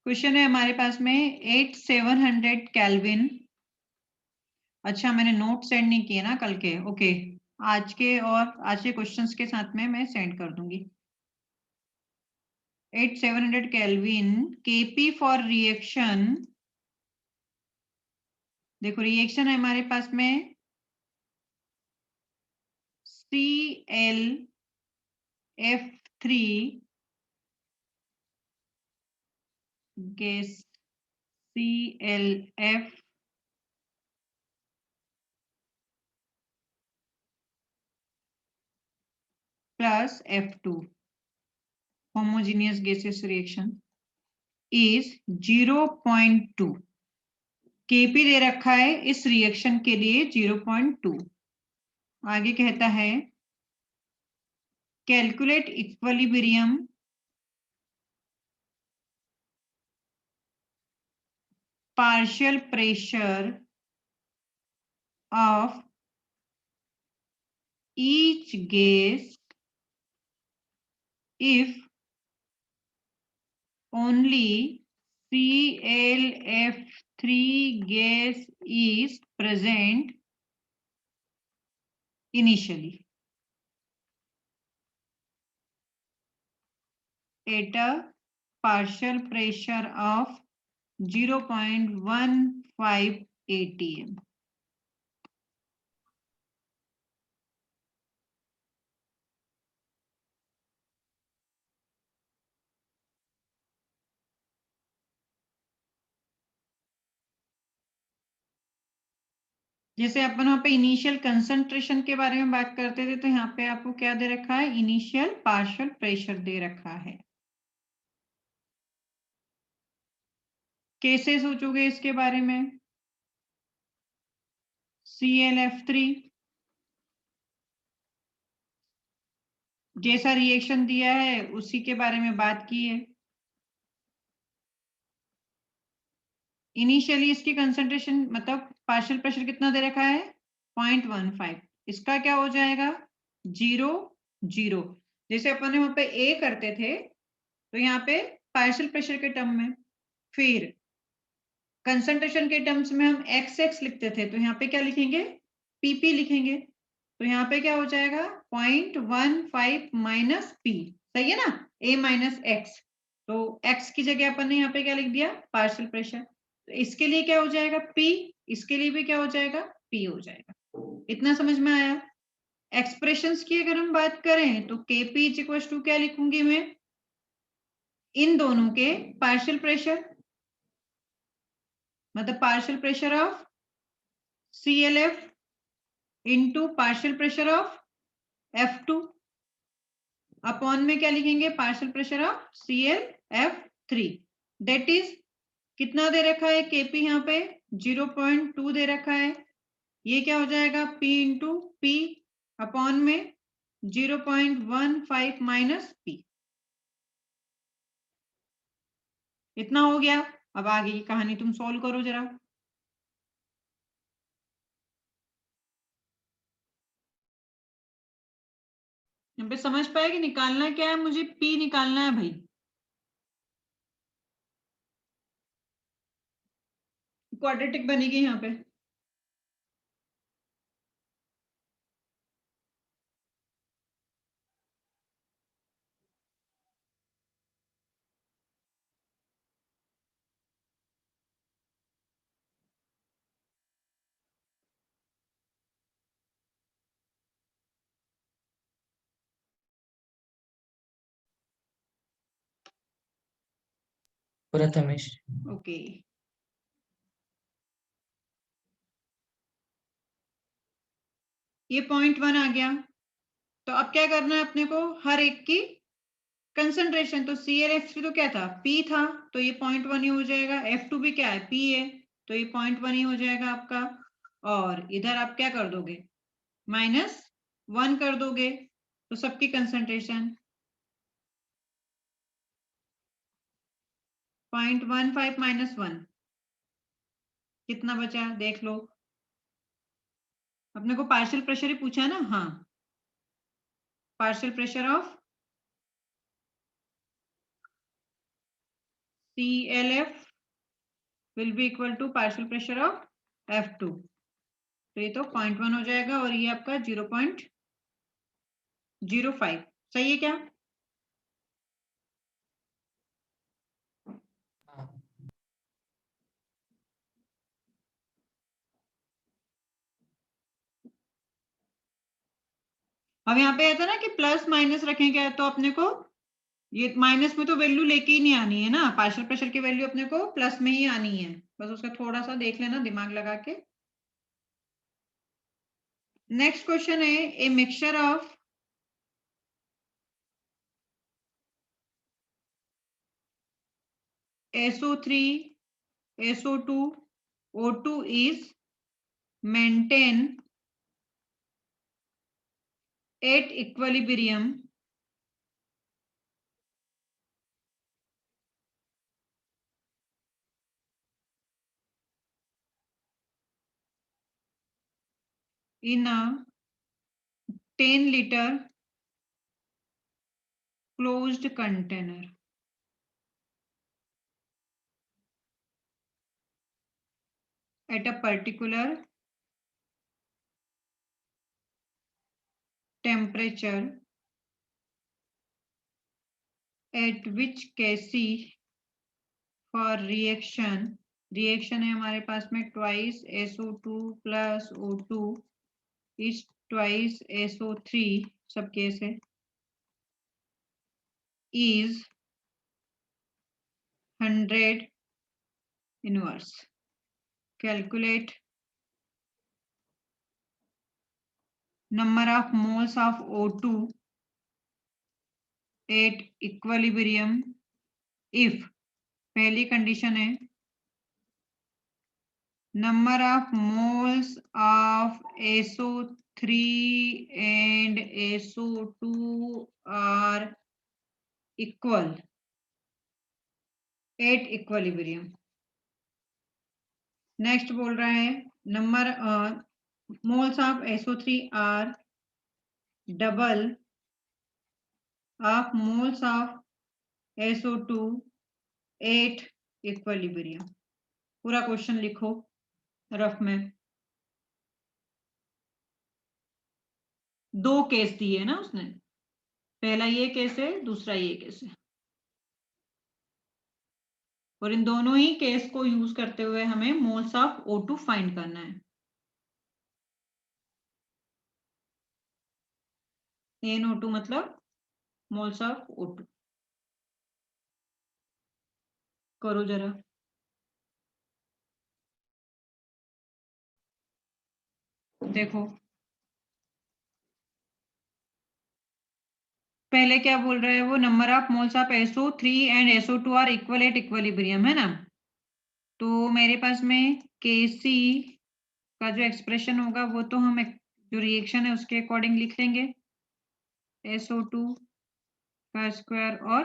Question है हमारे पास में 8700 केल्विन। अच्छा, मैंने नोट सेंड नहीं किए ना कल के। ओके, आज के क्वेश्चंस के साथ में मैं सेंड कर दूंगी। 8700 केल्विन, केपी फॉर रिएक्शन। देखो रिएक्शन है हमारे पास में ClF3 gas ClF plus F2 homogeneous gaseous reaction is 0.2। KP दे रखा है इस रिएक्शन के लिए 0.2। आगे कहता है calculate equilibrium partial pressure of each gas if only ClF3 gas is present initially at a partial pressure of 0.15 atm। जैसे अपन वहां पे इनिशियल कंसंट्रेशन के बारे में बात करते थे, तो यहाँ पे आपको क्या दे रखा है, इनिशियल पार्शियल प्रेशर दे रखा है। कैसे सोचोगे इसके बारे में? ClF3 जैसा रिएक्शन दिया है उसी के बारे में बात की है। इनिशियली इसकी कंसंट्रेशन मतलब पार्शियल प्रेशर कितना दे रखा है, 0.15। इसका क्या हो जाएगा, 0 0। जैसे अपन ने वहां पे ए करते थे तो यहाँ पे पार्शियल प्रेशर के टर्म में, फिर कंसंट्रेशन के टर्म्स में हम XX लिखते थे, तो यहाँ पे क्या लिखेंगे, PP लिखेंगे। तो यहाँ पे क्या हो जाएगा, 0.15 माइनस P। सही है ना, A माइनस एक्स। तो X की जगह अपन ने यहाँ पे क्या लिख दिया, पार्शियल प्रेशर। तो इसके लिए क्या हो जाएगा P, इसके लिए भी क्या हो जाएगा, P हो जाएगा। इतना समझ में आया? एक्सप्रेशंस की अगर हम बात करें तो KP इज इक्वल टू क्या लिखूंगी मैं, इन दोनों के पार्शियल प्रेशर, मतलब partial pressure of ClF into partial pressure of F2 upon में क्या लिखेंगे, partial pressure of ClF3। That is कितना दे रखा है KP, यहाँ पे 0.2 दे रखा है। ये क्या हो जाएगा, P इंटू P अपॉन में 0.15 माइनस P। इतना हो गया। अब आगे की कहानी तुम सॉल्व करो जरा। यहाँ पे समझ पाए कि निकालना क्या है, मुझे P निकालना है भाई। क्वाड्रेटिक बनेगी यहाँ पे। प्रथमेश। ओके, ये 0.1 आ गया। तो अब क्या करना है अपने को, हर एक की कंसंट्रेशन। तो ClF3 तो क्या था, P था, तो ये 0.1 ही हो जाएगा। F2 भी क्या है, P है, तो ये 0.1 ही हो जाएगा आपका। और इधर आप क्या कर दोगे, -1 कर दोगे, तो सबकी कंसंट्रेशन 0.15 माइनस 1 कितना बचा, देख लो। अपने को पार्शियल प्रेशर ही पूछा है ना, हाँ, partial pressure of CLF will be equal to partial pressure of F2। तो ये तो 0.1 हो जाएगा और ये आपका 0.05। सही है क्या? अब यहाँ पे आता ना कि प्लस माइनस रखेंगे तो अपने को ये माइनस में तो वैल्यू लेके ही नहीं आनी है ना, पार्शियल प्रेशर की वैल्यू अपने को प्लस में ही आनी है, बस उसका थोड़ा सा देख लेना दिमाग लगा के। नेक्स्ट क्वेश्चन है a mixture of SO3 SO2 O2 is maintain at equilibrium in a 10-liter closed container at a particular temperature at which Kc for reaction है हमारे पास में twice SO2 plus O2 is twice SO3 सब case है is 100 inverse। Calculate number of moles of O2 at equilibrium if पहली condition है number of moles of SO3 and SO2 are equal at equilibrium। Next बोल रहा है number moles of SO3 are double of moles of SO2 at equilibrium। पूरा question लिखो rough में। दो case दिए ना उसने, पहला ये केस है, दूसरा ये केस है, और इन दोनों ही केस को यूज करते हुए हमें मोल्स ऑफ O2 फाइंड करना है। NO2 मतलब मोल्स ऑफ O2। करो जरा। देखो पहले क्या बोल रहा है वो, number of moles of SO3 and SO2 are equal at equilibrium, है ना। तो मेरे पास में Kc का जो एक्सप्रेशन होगा वो तो हम जो रिएक्शन है उसके अकॉर्डिंग लिख लेंगे, SO2 का स्क्वायर और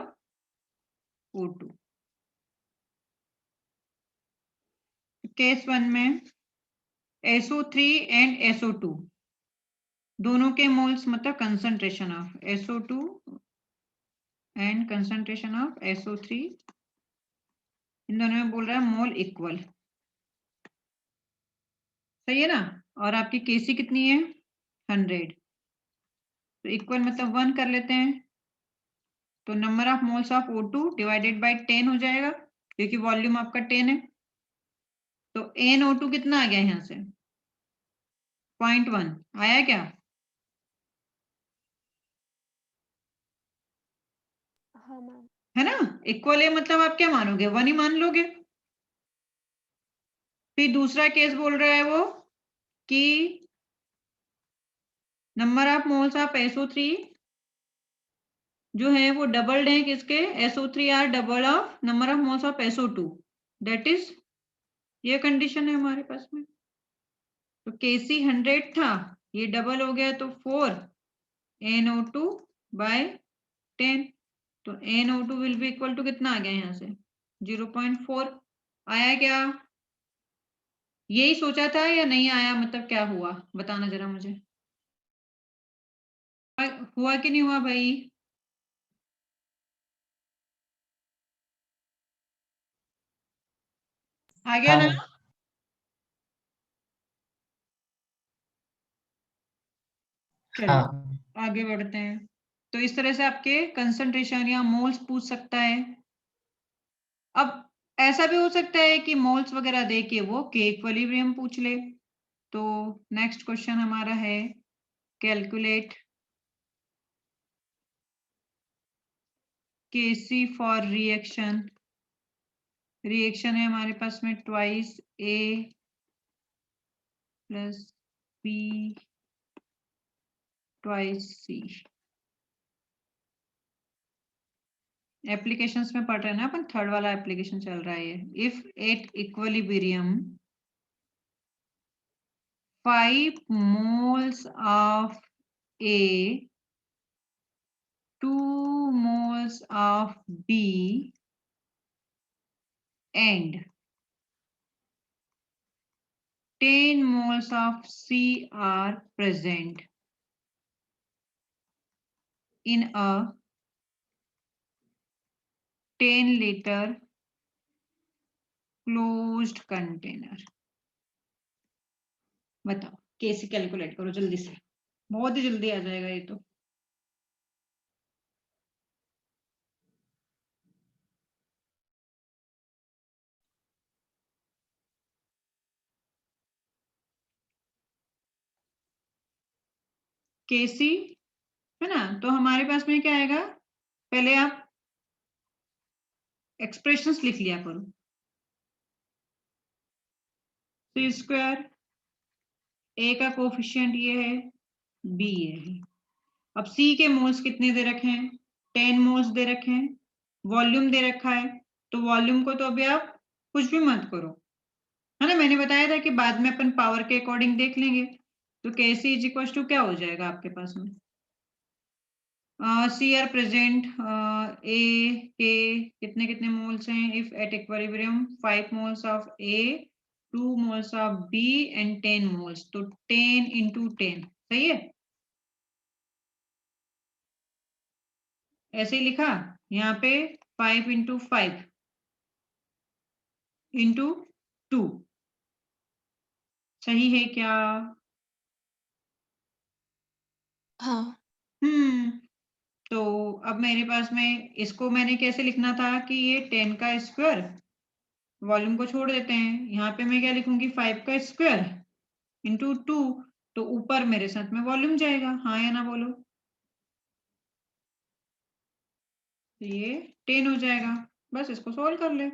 O2। केस 1 में SO3 एंड SO2 दोनों के मोल्स मतलब concentration of SO2 and concentration of SO3, इन दोनों में बोल रहा है मोल इक्वल। सही है ना। और आपकी Kc कितनी है 100, तो इक्वल मतलब 1 कर लेते हैं, तो number of moles of O2 divided by 10 हो जाएगा क्योंकि वॉल्यूम आपका 10 है। तो NO2 कितना आ गया यहाँ से 0.1 आया क्या? हाँ मैम। है ना। इक्वल है मतलब आप क्या मानोगे 1 ही मान लोगे। फिर दूसरा केस बोल रहा है वो कि number of moles of SO3 जो है वो डबल्ड है किसके, SO3 are double of number of moles of SO2, that is ये कंडीशन है हमारे पास में। तो Kc 100 था, ये डबल हो गया तो 4 NO2 बाय 10, तो NO2 will be equal to कितना आ गया यहाँ से 0.4 आया क्या? यही सोचा था या नहीं आया, मतलब क्या हुआ बताना जरा मुझे, हुआ कि नहीं हुआ? भाई आ गया ना? हाँ चलो हाँ आगे बढ़ते हैं। तो इस तरह से आपके कंसंट्रेशन या मोल्स पूछ सकता है। अब ऐसा भी हो सकता है कि मोल्स वगैरह दे के वो के इक्विलिब्रियम पूछ ले। तो नेक्स्ट क्वेश्चन हमारा है calculate KC for reaction. Reaction है हमारे पास में twice A plus B twice C. Applications में पढ़ रहे हैं ना अपन, थर्ड वाला एप्लीकेशन चल रहा है ये। If at equilibrium 5 moles of A, 2 moles of B and 10 moles of C are present in a 10-liter closed container. बताओ कैसे कैलकुलेट करो जल्दी से, बहुत ही जल्दी आ जाएगा ये तो। केसी है ना, तो हमारे पास में क्या आएगा, पहले आप एक्सप्रेशंस लिख लिया करो। सी स्क्वायर, ए का कोफिशिएंट ये है, बी ये है। अब सी के मोल्स कितने दे रखे हैं, 10 मोल्स दे रखे हैं। वॉल्यूम दे रखा है, तो वॉल्यूम को तो अभी आप कुछ भी मत करो, है ना। मैंने बताया था कि बाद में अपन पावर के अकॉर्डिंग देख लेंगे। तो के सी इज इक्वल टू क्या हो जाएगा आपके पास में, सी आर प्रेजेंट, ए के कितने कितने मोल्स हैं, if at equilibrium 5 moles of A, 2 moles of B and 10 moles, तो 10 इंटू 10 सही है। ऐसे ही लिखा यहाँ पे 5 इंटू 5 इंटू 2, सही है क्या? हाँ हम्म। तो अब मेरे पास में इसको मैंने कैसे लिखना था कि ये 10 का स्क्वायर, वॉल्यूम को छोड़ देते हैं, यहाँ पे मैं क्या लिखूंगी 5 का स्क्वायर इंटू 2, तो ऊपर मेरे साथ में वॉल्यूम जाएगा, हाँ या ना बोलो। तो ये 10 हो जाएगा, बस इसको सॉल्व कर ले।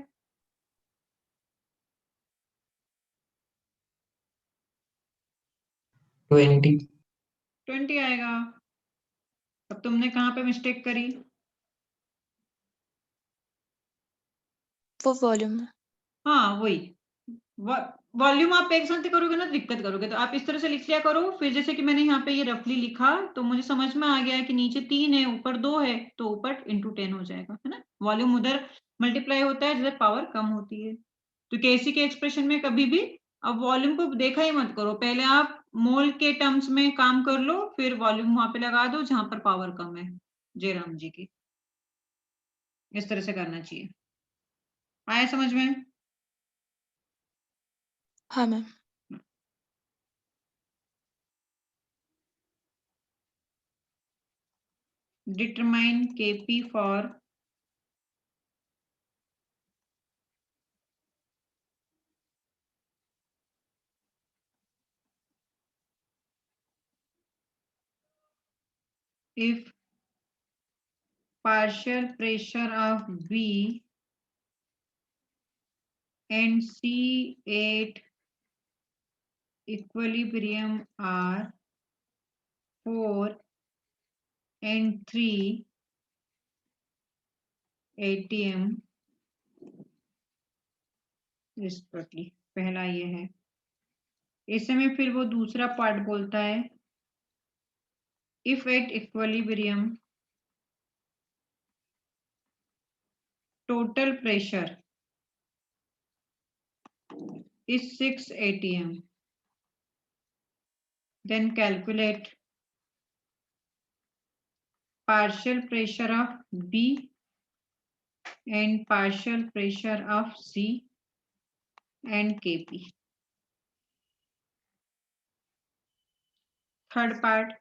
ट्वेंटी 20 आएगा। अब तुमने कहाँ पे मिस्टेक करी? वो वॉल्यूम है। हाँ वही, वॉल्यूम आप एक साथ करोगे ना तो दिक्कत करोगे, तो आप इस तरह से लिख लिया करो। फिर जैसे कि मैंने यहाँ पे ये रफली लिखा तो मुझे समझ में आ गया कि नीचे 3 है ऊपर 2 है, तो ऊपर इंटू 10 हो जाएगा, है ना। वॉल्यूम उधर मल्टीप्लाई होता है जिधर पावर कम होती है। तो केसी के एक्सप्रेशन में कभी भी अब वॉल्यूम को देखा ही मत करो, पहले आप मोल के टर्म्स में काम कर लो, फिर वॉल्यूम वहां पे लगा दो जहां पर पावर कम है, जयराम जी की। इस तरह से करना चाहिए। आया समझ में? हाँ ma'am. Determine KP for if partial pressure of B and C at equilibrium are 4 and 3 atm respectively। पहला ये है। इस समय फिर वो दूसरा पार्ट बोलता है if at equilibrium total pressure is 6 atm then calculate partial pressure of B and partial pressure of C and Kp. Third part,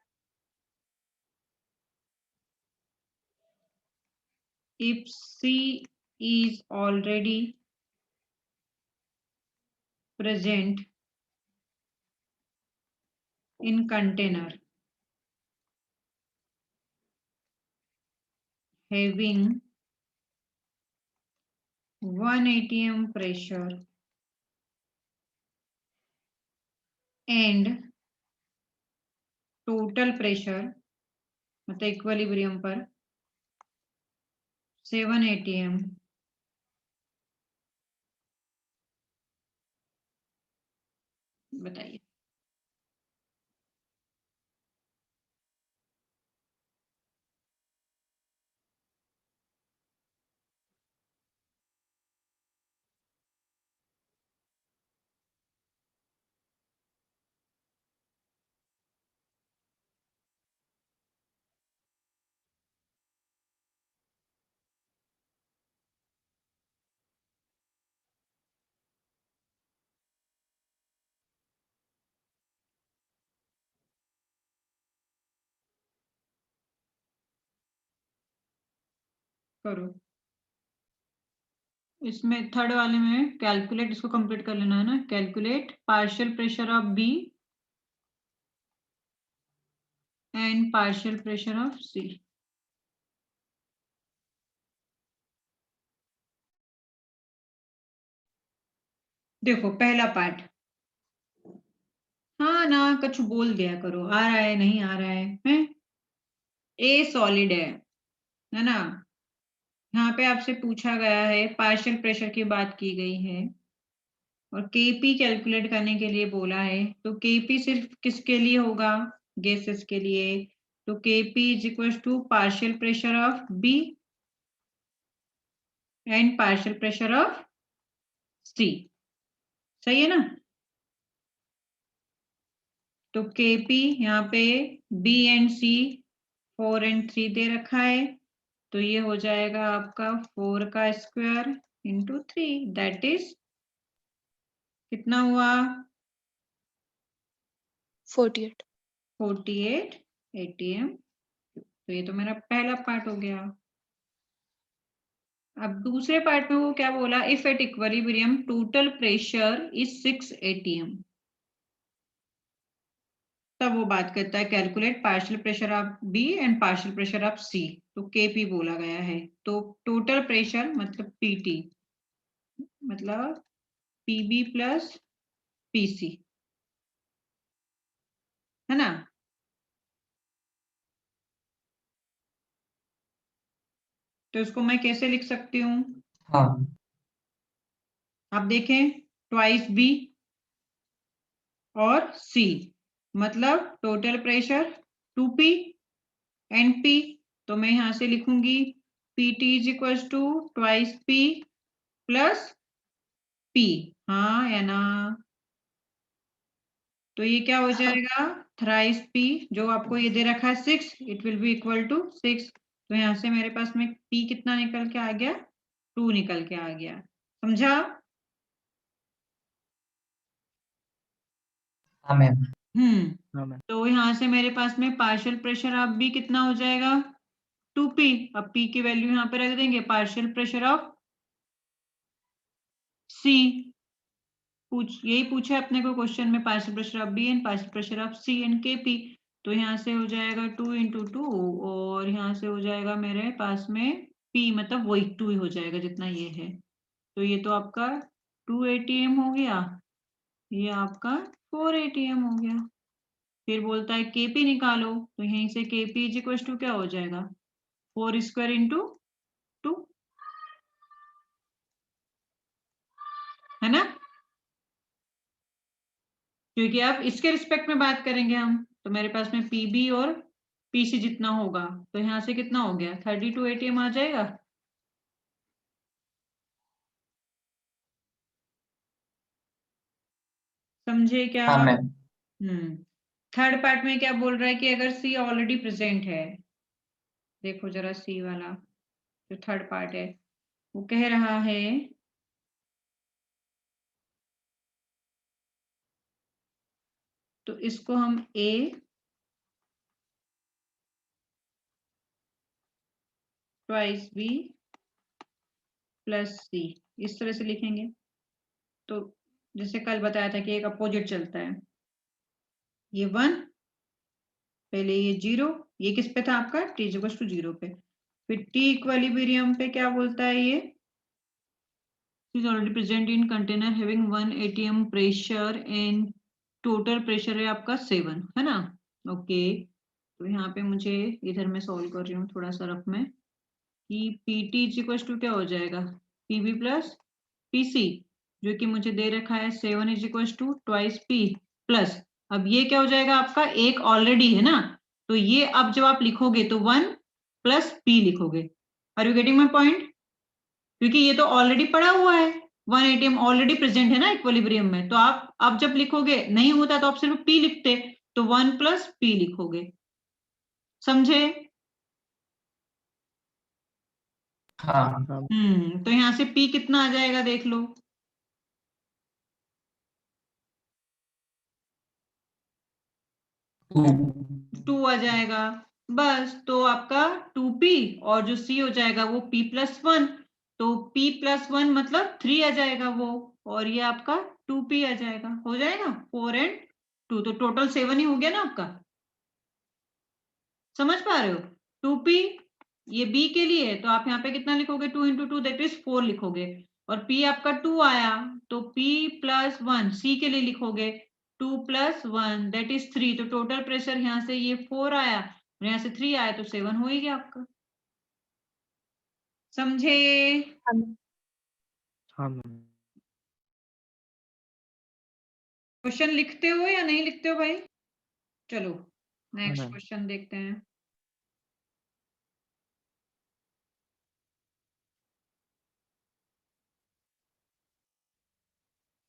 if C is already present in container having 1 atm pressure and total pressure मतलब equilibrium पर 7 atm, बताइए। करो, इसमें third वाले में calculate, इसको complete कर लेना है ना। Calculate partial pressure of B and partial pressure of C. देखो पहला पार्ट, हाँ ना कुछ बोल दिया करो, आ रहा है नहीं आ रहा है? ए सॉलिड है ना। यहाँ पे आपसे पूछा गया है, पार्शियल प्रेशर की बात की गई है और केपी कैलकुलेट करने के लिए बोला है। तो केपी सिर्फ किसके लिए होगा? गैसेस के लिए। तो KP is equal to partial pressure of B and partial pressure of C. सही है ना? तो केपी यहाँ पे बी एंड सी 4 एंड 3 दे रखा है, तो ये हो जाएगा आपका 4 का स्क्वायर इंटू 3, दैट इज कितना हुआ? 48। 48 atm। तो ये तो मेरा पहला पार्ट हो गया। अब दूसरे पार्ट में वो क्या बोला? If at equilibrium total pressure is 6 atm, तब वो बात करता है calculate partial pressure of B and partial pressure of C. तो केपी बोला गया है। तो टोटल प्रेशर मतलब पीटी, मतलब पीबी प्लस पीसी, है ना। तो इसको मैं कैसे लिख सकती हूँ? हाँ। आप देखें, ट्वाइस बी और सी, मतलब total pressure 2p and p। तो मैं यहां से लिखूंगी PT is equal to twice p plus p, हाँ या ना? तो ये क्या हो जाएगा? थ्राइस p, जो आपको ये दे रखा है 6, it will be equal to 6। तो यहाँ से मेरे पास में p कितना निकल के आ गया? 2 निकल के आ गया। समझा? हाँ मैम। तो यहाँ से मेरे पास में पार्शियल प्रेशर ऑफ बी कितना हो जाएगा? 2p। अब p की वैल्यू यहाँ पे रख देंगे। पार्शियल प्रेशर ऑफ सी, यही पूछा है अपने को क्वेश्चन में, partial pressure of B and partial pressure of C and KP. तो यहाँ से हो जाएगा 2 इंटू 2 और यहाँ से हो जाएगा मेरे पास में p, मतलब वही 2 ही हो जाएगा जितना ये है। तो ये तो आपका 2 atm हो गया, ये आपका 4 atm हो गया। फिर बोलता है केपी निकालो, तो यहीं से केपी इज इक्वल टू क्या हो जाएगा? 4 स्क्वायर इंटू 2, है ना। क्योंकि आप इसके रिस्पेक्ट में बात करेंगे हम, तो मेरे पास में पीबी और पीसी जितना होगा, तो यहाँ से कितना हो गया? 32 atm आ जाएगा। समझे क्या? हाँ मैम। थर्ड पार्ट में क्या बोल रहा है कि अगर सी ऑलरेडी प्रेजेंट है, देखो जरा सी वाला जो थर्ड पार्ट है, वो कह रहा है तो इसको हम A twice B plus C इस तरह से लिखेंगे। तो जैसे कल बताया था कि एक अपोजिट चलता है, ये 1, पहले ये 0, ये किस पे था आपका t इक्वल्स टू 0 पे, फिर t इक्विलिब्रियम पे क्या बोलता है, ये is already present in container having 1 atm pressure and total pressure है आपका 7, है ना। ओके, तो यहाँ पे मुझे इधर मैं सॉल्व कर रही हूँ थोड़ा सा रफ में कि pt इक्वल्स टू क्या हो जाएगा, pb प्लस pc, जो कि मुझे दे रखा है 7 is equals to twice p plus, अब ये क्या हो जाएगा आपका, एक ऑलरेडी है ना, तो ये अब जब आप लिखोगे तो 1 प्लस p लिखोगे। Are you getting my point? क्योंकि ये तो ऑलरेडी पड़ा हुआ है, 1 एटीएम ऑलरेडी प्रेजेंट है ना इक्विलिब्रियम में, तो आप अब जब लिखोगे नहीं होता तो आप सिर्फ p लिखते, तो 1 प्लस p लिखोगे, समझे? हाँ। तो यहाँ से p कितना आ जाएगा देख लो, 2 आ जाएगा बस, तो आपका 2p और जो c हो जाएगा वो p प्लस 1, तो p प्लस 1 मतलब 3 आ जाएगा वो, और ये आपका 2p आ जाएगा, हो जाएगा 4 एंड 2, तो टोटल 7 ही हो गया ना आपका, समझ पा रहे हो? 2p ये b के लिए है, तो आप यहाँ पे कितना लिखोगे, 2 इंटू 2 दैट इज 4 लिखोगे, और p आपका 2 आया तो p प्लस 1 c के लिए लिखोगे 2 प्लस 1 दैट इज 3, तो टोटल प्रेशर यहाँ से ये 4 आया और यहाँ से 3 आया तो 7 हो ही गया आपका, समझे? हाँ मैम। क्वेश्चन लिखते हो या नहीं लिखते हो भाई? चलो नेक्स्ट मैम। क्वेश्चन देखते हैं।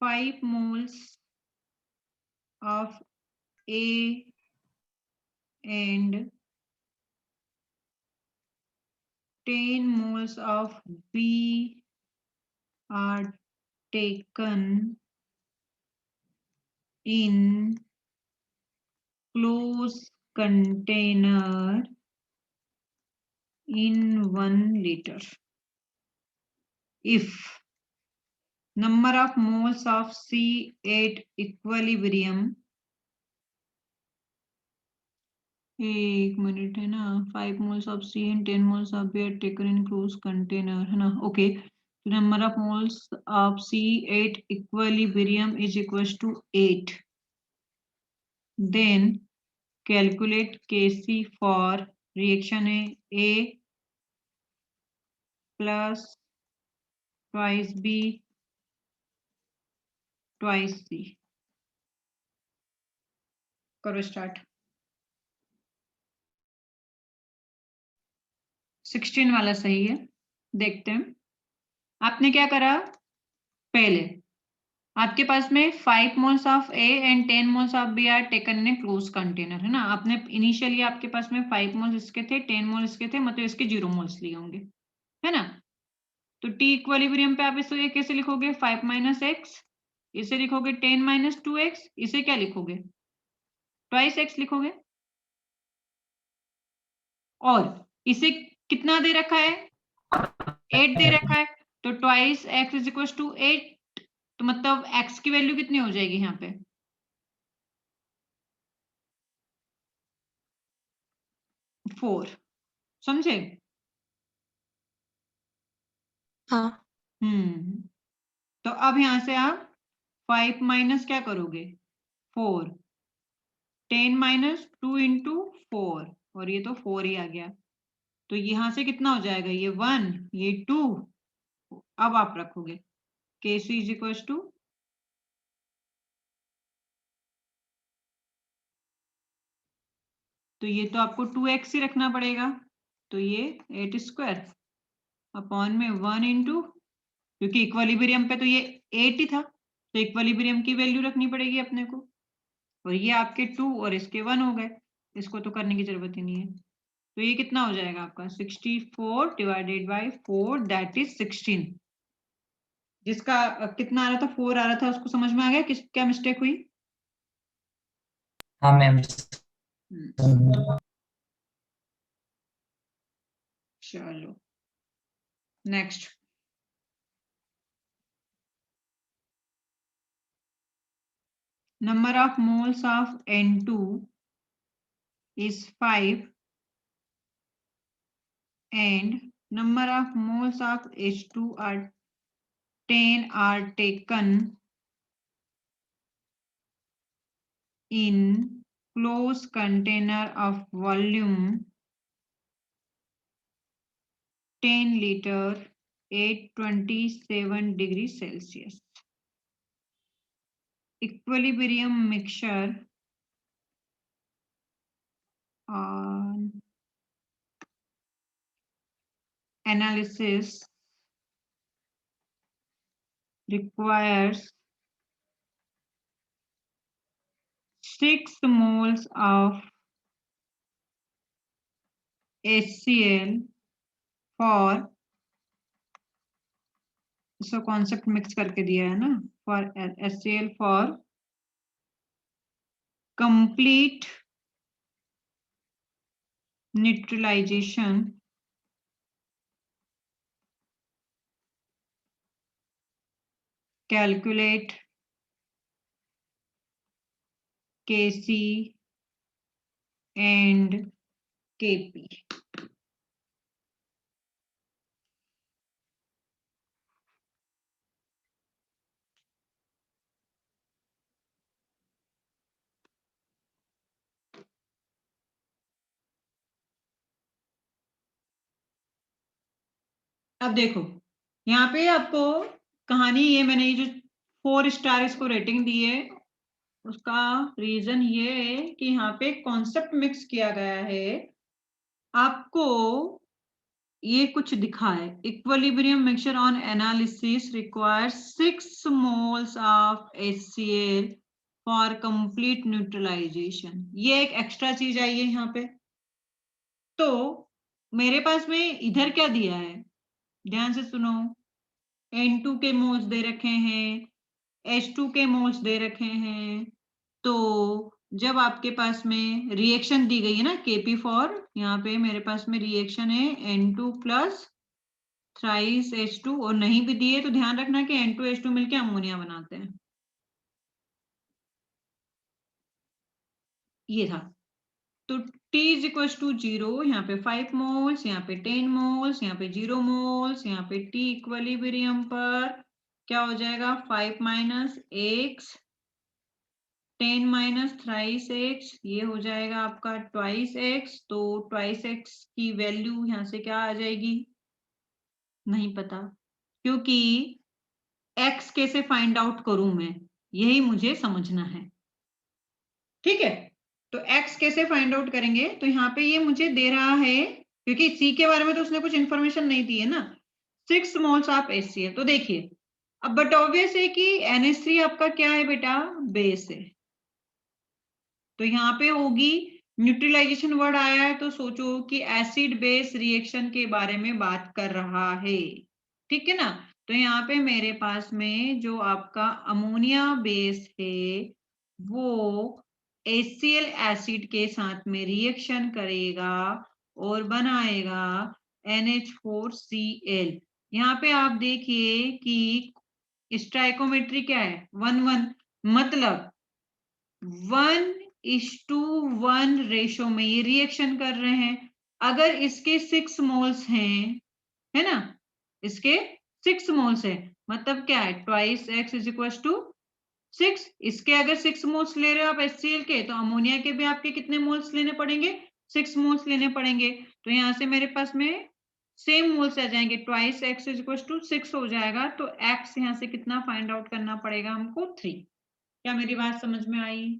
Five moles of A and 10 moles of B are taken in closed container in 1 liter. If number of moles of C at equilibrium, एक मिनट है ना, 5 moles of C and 10 moles of B are taken in closed container, है ना, okay. Number of moles of C at equilibrium is equals to 8. Then calculate Kc for reaction A plus twice B twice C. करो start. 16 वाला सही है, देखते हैं। आपने क्या करा, पहले आपके पास में 5 moles of A and 10 moles of B are taken in a close container, है ना। आपने इनिशियली आपके पास में 5 मोल्स इसके थे, 10 मोल्स इसके थे, मतलब इसके 0 मोल्स लिए होंगे, है ना। तो T इक्विलिब्रियम पे आप इसे कैसे लिखोगे, 5 माइनस एक्स, इसे लिखोगे 10 माइनस 2x, इसे क्या लिखोगे, ट्वाइस x लिखोगे, और इसे कितना दे रखा है, 8 दे रखा है, तो twice x is equal to 8, तो मतलब x की वैल्यू कितनी हो जाएगी यहाँ पे, 4, समझे? हाँ। तो अब यहां से आप 5 माइनस क्या करोगे, 4, 10 माइनस 2 इंटू 4, और ये तो 4 ही आ गया, तो यहां से कितना हो जाएगा, ये 1 ये 2, अब आप रखोगे Kc इज इक्वल टू, तो ये तो आपको 2x ही रखना पड़ेगा, तो ये 8 स्क्वायर अपॉन में 1 इंटू, क्योंकि इक्विलिब्रियम पे तो ये 8 ही था, तो इक्विलिब्रियम की वैल्यू रखनी पड़ेगी अपने को, और ये आपके 2 और इसके 1 हो गए, इसको तो करने की जरूरत ही नहीं है। तो ये कितना हो जाएगा आपका, 64 डिवाइडेड बाई 4 दैट इज 16। जिसका कितना आ रहा था, 4 आ रहा था, उसको समझ में आ गया किस क्या मिस्टेक हुई? हाँ मैम। चलो next, number of moles of N2 is 5 and number of moles of H2 are 10 are taken in closed container of volume 10 liter at 27 degrees Celsius. Equilibrium mixture analysis requires 6 moles of HCl for, इसका concept mix करके दिया है ना, for HCl for complete neutralization calculate Kc and Kp। अब देखो यहाँ पे आपको कहानी, ये मैंने ये जो 4 स्टार इसको रेटिंग दी है, उसका रीजन ये है कि यहाँ पे कॉन्सेप्ट मिक्स किया गया है। आपको ये कुछ दिखा है, equilibrium mixture on analysis requires 6 moles of HCl for complete neutralization. ये एक एक्स्ट्रा चीज आई है यहाँ पे। तो मेरे पास में इधर क्या दिया है, ध्यान से सुनो। N2 के मोल्स दे रखे हैं, H2 के मोल्स दे रखे हैं। तो जब आपके पास में रिएक्शन दी गई है ना Kp फॉर, यहाँ पे मेरे पास में रिएक्शन है N2 प्लस थ्राइस H2, और नहीं भी दिए तो ध्यान रखना कि N2 H2 मिलके अमोनिया बनाते हैं। ये था। तो T इज इक्वल टू 0, यहाँ पे 5 मोल्स, यहाँ पे 10 मोल्स, यहाँ पे 0 मोल्स, यहाँ पे T इक्विलिब्रियम पर क्या हो जाएगा, 5 minus x 10 minus thrice x, ये हो जाएगा आपका ट्वाइस एक्स। तो ट्वाइस एक्स की वैल्यू यहाँ से क्या आ जाएगी, नहीं पता, क्योंकि x कैसे फाइंड आउट करूं मैं, यही मुझे समझना है। ठीक है, तो x कैसे फाइंड आउट करेंगे, तो यहाँ पे ये मुझे दे रहा है, क्योंकि C के बारे में तो उसने कुछ इंफॉर्मेशन नहीं दी है ना, 6 मोल्स ऑफ HCl। तो देखिए अब बट ऑब्वियस है कि NH3 आपका क्या है बेटा, बेस है। तो यहाँ पे होगी, न्यूट्रलाइजेशन वर्ड आया है तो सोचो कि एसिड बेस रिएक्शन के बारे में बात कर रहा है। ठीक है ना। तो यहाँ पे मेरे पास में जो आपका अमोनिया बेस है वो HCl एसिड के साथ में रिएक्शन करेगा और बनाएगा NH4Cl। यहाँ पे आप देखिए कि स्टाइकोमेट्री क्या है, 1:1, मतलब 1:1 रेशो में ये रिएक्शन कर रहे हैं। अगर इसके 6 मोल्स हैं, है ना, इसके 6 मोल्स है, मतलब क्या है, twice X is equal to 6। इसके अगर 6 मोल्स ले रहे हो आप HCl के, तो अमोनिया के भी आपके कितने मोल्स लेने पड़ेंगे, 6 मोल्स लेने पड़ेंगे। तो यहाँ से मेरे पास में सेम मोल्स आ जाएंगे, twice X is equal to 6 हो जाएगा। तो एक्स यहाँ से कितना फाइंड आउट करना पड़ेगा हमको, 3। क्या मेरी बात समझ में आई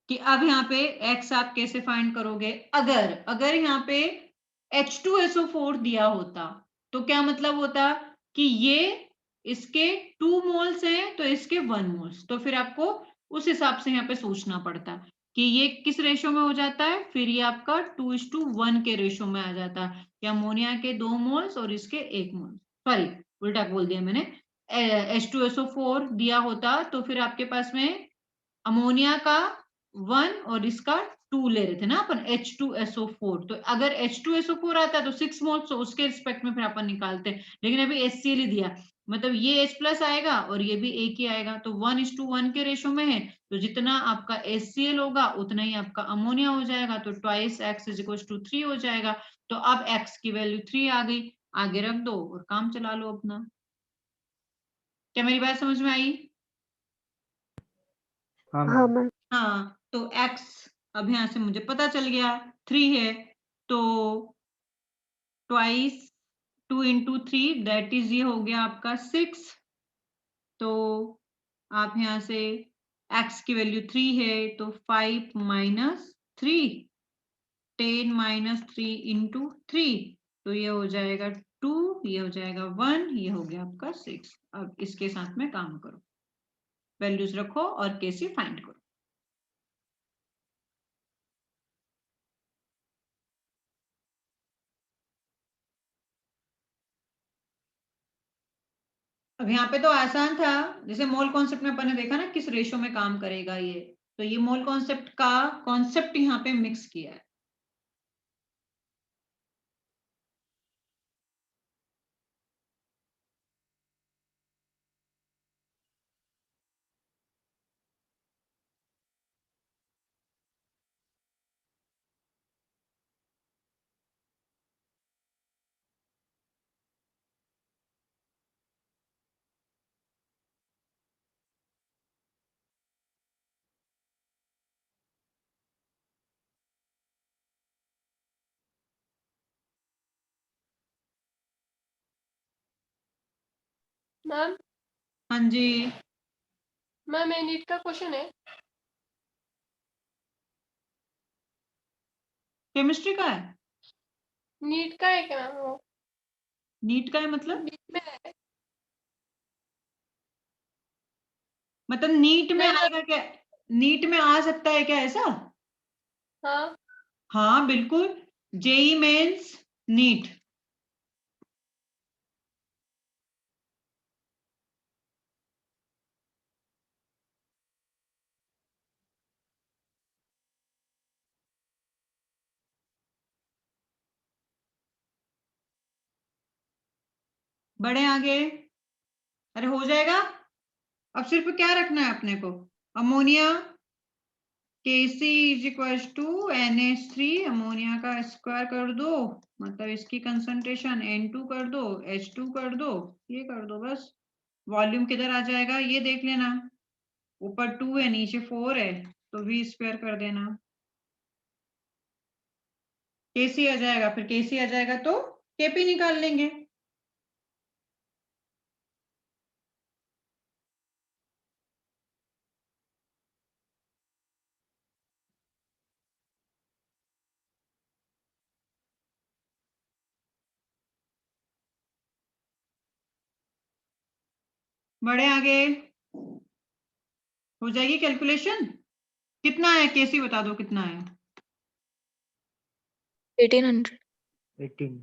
कि अब यहाँ पे x आप कैसे फाइंड करोगे, अगर यहाँ पे H2SO4 दिया होता तो क्या मतलब होता कि ये इसके 2 मोल्स हैं तो इसके 1 मोल्स, तो फिर आपको उस हिसाब से यहाँ पे सोचना पड़ता कि ये किस रेशो में हो जाता है, फिर ये आपका 2:1 के रेशो में आ जाता कि अमोनिया के 2 मोल्स और इसके 1 मोल, सॉरी उल्टा बोल दिया मैंने, H2SO4 दिया होता तो फिर आपके पास में अमोनिया का 1 और इसका 2 ले रहे थे ना अपन, H2SO4। तो अगर H2SO4 आता तो 6 मोल्स, तो उसके रिस्पेक्ट में फिर अपन निकालते, लेकिन अभी HCl ही दिया, मतलब ये H प्लस आएगा और ये भी एक ही आएगा, तो 1:1 के रेशो में है, तो जितना आपका HCl होगा उतना ही आपका अमोनिया हो जाएगा, तो twice X is equal to 3 हो जाएगा। तो अब X की वैल्यू 3 आ गई, आगे रख दो और काम चला लो अपना। क्या मेरी बात समझ में आई? हाँ मैम। हाँ, तो x अब यहां से मुझे पता चल गया 3 है, तो ट्वाइस 2 into 3 दैट इज ये हो गया आपका 6। तो आप यहां से x की वैल्यू 3 है, तो 5 minus 3, 10 minus 3 into 3, तो ये हो जाएगा 2, ये हो जाएगा 1, ये हो गया आपका 6। अब इसके साथ में काम करो, वैल्यूज रखो और केसी फाइंड करो। अब यहाँ पे तो आसान था, जैसे मोल कॉन्सेप्ट में अपन ने देखा ना किस रेशो में काम करेगा ये, तो ये मोल कॉन्सेप्ट का कॉन्सेप्ट यहाँ पे मिक्स किया है। मैम हाँ जी, मैम ये नीट का क्वेश्चन है। केमिस्ट्री का है। नीट का है क्या मैम? वो नीट का है मतलब नीट में है। नीट में नहीं मैम। आएगा क्या? नीट में आ सकता है क्या ऐसा? हाँ हाँ बिल्कुल, जेई मेंस नीट। बढ़े आगे, अरे हो जाएगा। अब सिर्फ क्या रखना है अपने को, ammonia Kc is equal to NH3, ammonia का स्क्वायर कर दो, मतलब इसकी कंसंट्रेशन N2 कर दो, H2 कर दो, ये कर दो बस। वॉल्यूम किधर आ जाएगा ये देख लेना, ऊपर 2 है नीचे 4 है, तो V स्क्वायर कर देना, Kc आ जाएगा, फिर Kc आ जाएगा तो Kp निकाल लेंगे। बढ़े आगे, हो जाएगी कैलकुलेशन। कितना है Kc बता दो कितना है? 1800। 18।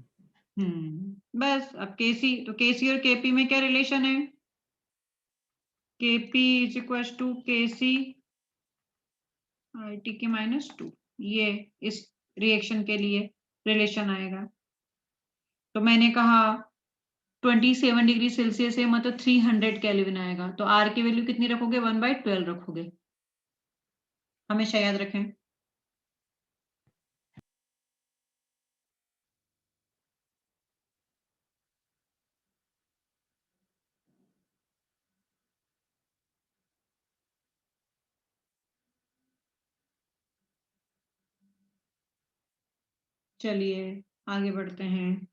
बस अब Kc, तो Kc और Kp में क्या रिलेशन है? Kp is equal to Kc RT के -2, ये इस रिएक्शन के लिए रिलेशन आएगा। तो मैंने कहा 27 डिग्री सेल्सियस है, मतलब 300 केल्विन आएगा, तो R की वैल्यू कितनी रखोगे? 1/12 रखोगे, हमेशा याद रखें। चलिए आगे बढ़ते हैं।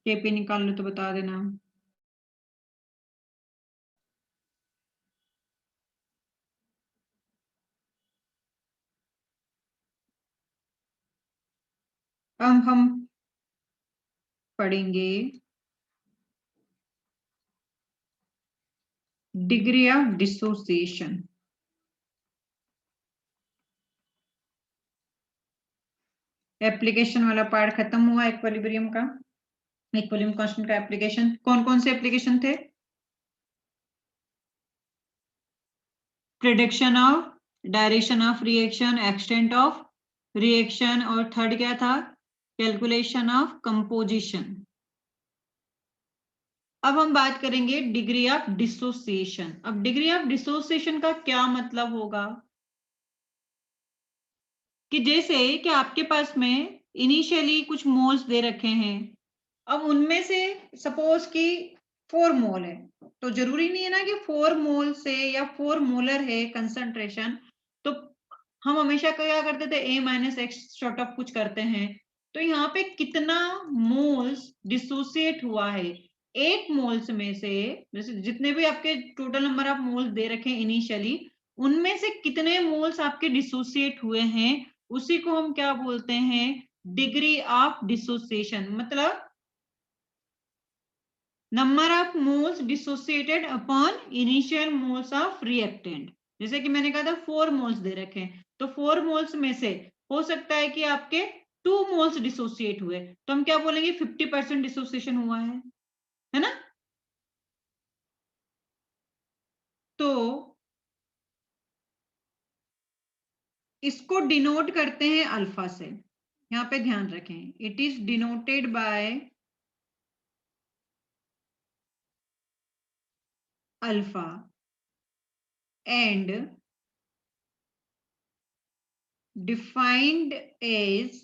केपी निकाल लो तो बता देना। अब हम पढ़ेंगे डिग्री ऑफ डिसोसिएशन। एप्लीकेशन वाला पार्ट खत्म हुआ इक्विलिब्रियम का, इक्विलिब्रियम कांस्टेंट का एप्लीकेशन। कौन कौन से एप्लीकेशन थे? Prediction of direction of reaction, extent of reaction, और थर्ड क्या था? Calculation of composition. अब हम बात करेंगे डिग्री ऑफ डिसोसिएशन। अब डिग्री ऑफ डिसोसिएशन का क्या मतलब होगा कि जैसे कि आपके पास में इनिशियली कुछ मोल्स दे रखे हैं, अब उनमें से सपोज कि 4 मोल है, तो जरूरी नहीं है ना कि 4 मोल से या 4 मोलर है कंसंट्रेशन, तो हम हमेशा क्या करते थे, a minus x short of कुछ करते हैं। तो यहाँ पे कितना मोल्स डिसोसिएट हुआ है, 8 मोल्स में से, जैसे जितने भी आपके टोटल नंबर ऑफ मोल्स दे रखे हैं इनिशियली, उनमें से कितने मोल्स आपके डिसोसिएट हुए हैं, उसी को हम क्या बोलते हैं? Degree of dissociation. मतलब number of moles dissociated upon initial moles of reactant. जैसे कि मैंने कहा था 4 मोल्स दे रखे हैं, तो 4 मोल्स में से हो सकता है कि आपके 2 मोल्स डिसोसिएट हुए, तो हम क्या बोलेंगे? 50% डिसोसिएशन हुआ है ना? तो इसको डिनोट करते हैं अल्फा से। यहाँ पे ध्यान रखें, it is denoted by alpha and defined as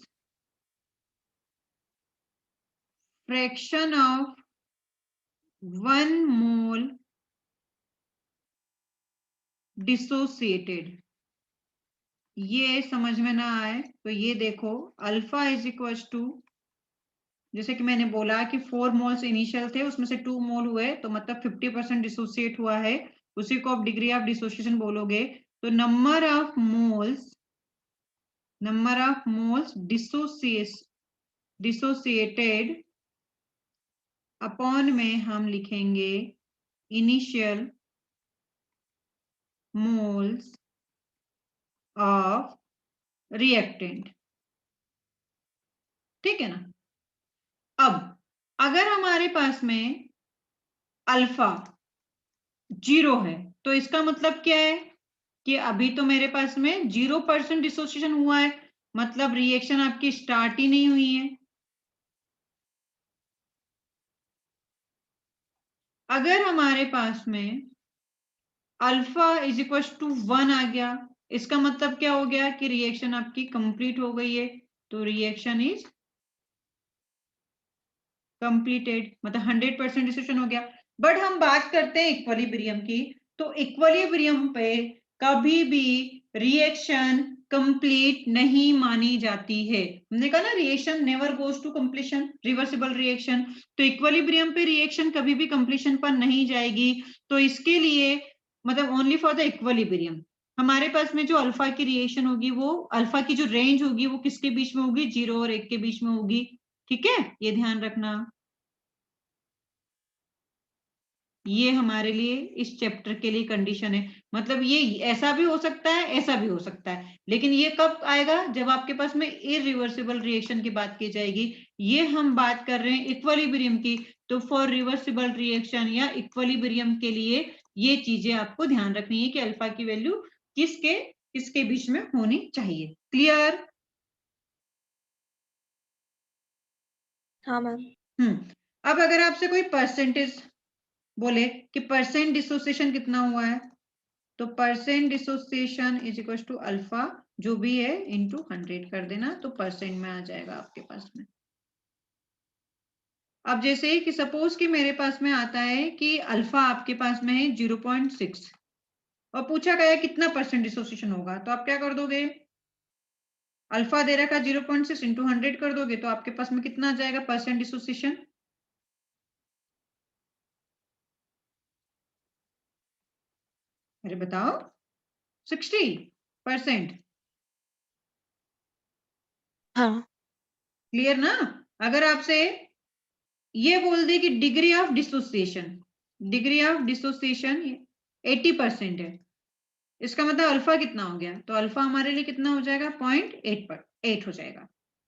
fraction of 1 mole dissociated। ये समझ में ना आए तो ये देखो, अल्फा इज इक्वल टू, जैसे कि मैंने बोला कि 4 मोल्स इनिशियल थे, उसमें से 2 मोल हुए, तो मतलब 50% डिसोसिएट हुआ है, उसी को आप डिग्री ऑफ डिसोसिएशन बोलोगे। तो number of moles dissociated upon में हम लिखेंगे इनिशियल मोल्स ऑफ रिएक्टेंट। ठीक है ना? अब अगर हमारे पास में अल्फा 0 है, तो इसका मतलब क्या है कि अभी तो मेरे पास में 0% डिसोसिएशन हुआ है, मतलब रिएक्शन आपकी स्टार्ट ही नहीं हुई है। अगर हमारे पास में अल्फा इज इक्वल टू 1 आ गया, इसका मतलब क्या हो गया कि रिएक्शन आपकी कंप्लीट हो गई है, तो रिएक्शन इज कंप्लीटेड, मतलब 100% डिसोसिएशन हो गया। बट हम बात करते हैं इक्विलिब्रियम की, तो इक्विलिब्रियम पे कभी भी रिएक्शन कंप्लीट नहीं मानी जाती है। हमने कहा ना, reaction never goes to completion, reversible reaction. तो इक्विलिब्रियम पे रिएक्शन कभी भी कंप्लीशन पर नहीं जाएगी। तो इसके लिए मतलब ओनली फॉर द इक्विलिब्रियम हमारे पास में जो अल्फा की रिएक्शन होगी, वो अल्फा की जो रेंज होगी वो किसके बीच में होगी? 0 और 1 के बीच में होगी। ठीक है, ये ध्यान रखना। ये हमारे लिए इस चैप्टर के लिए कंडीशन है। मतलब ये ऐसा भी हो सकता है, ऐसा भी हो सकता है, लेकिन ये कब आएगा? जब आपके पास में इरिवर्सिबल रिएक्शन की बात की जाएगी। ये हम बात कर रहे हैं इक्विलिब्रियम की, तो फॉर रिवर्सिबल रिएक्शन या इक्विलिब्रियम के लिए ये चीजें आपको ध्यान रखनी है कि अल्फा की वैल्यू किसके किसके बीच में होनी चाहिए। क्लियर? हाँ मैम। अब अगर आपसे कोई परसेंटेज बोले कि परसेंट डिसोसिएशन कितना हुआ है, तो percent dissociation is equal to alpha जो भी है इंटू 100 कर देना, तो परसेंट में आ जाएगा आपके पास में। अब जैसे कि सपोज कि मेरे पास में आता है कि अल्फा आपके पास में है 0.6 और पूछा गया कितना परसेंट डिसोसिएशन होगा, तो आप क्या कर दोगे? अल्फा दे रखा 0.6 इंटू 100 कर दोगे, तो आपके पास में कितना आ जाएगा परसेंट डिसोसिएशन? अरे बताओ, 60%। हाँ। क्लियर ना? अगर आपसे ये बोल दे कि डिग्री ऑफ डिसोसिएशन 80% है, इसका मतलब अल्फा कितना हो गया? तो अल्फा हमारे लिए कितना हो जाएगा? 0.8 हो जाएगा।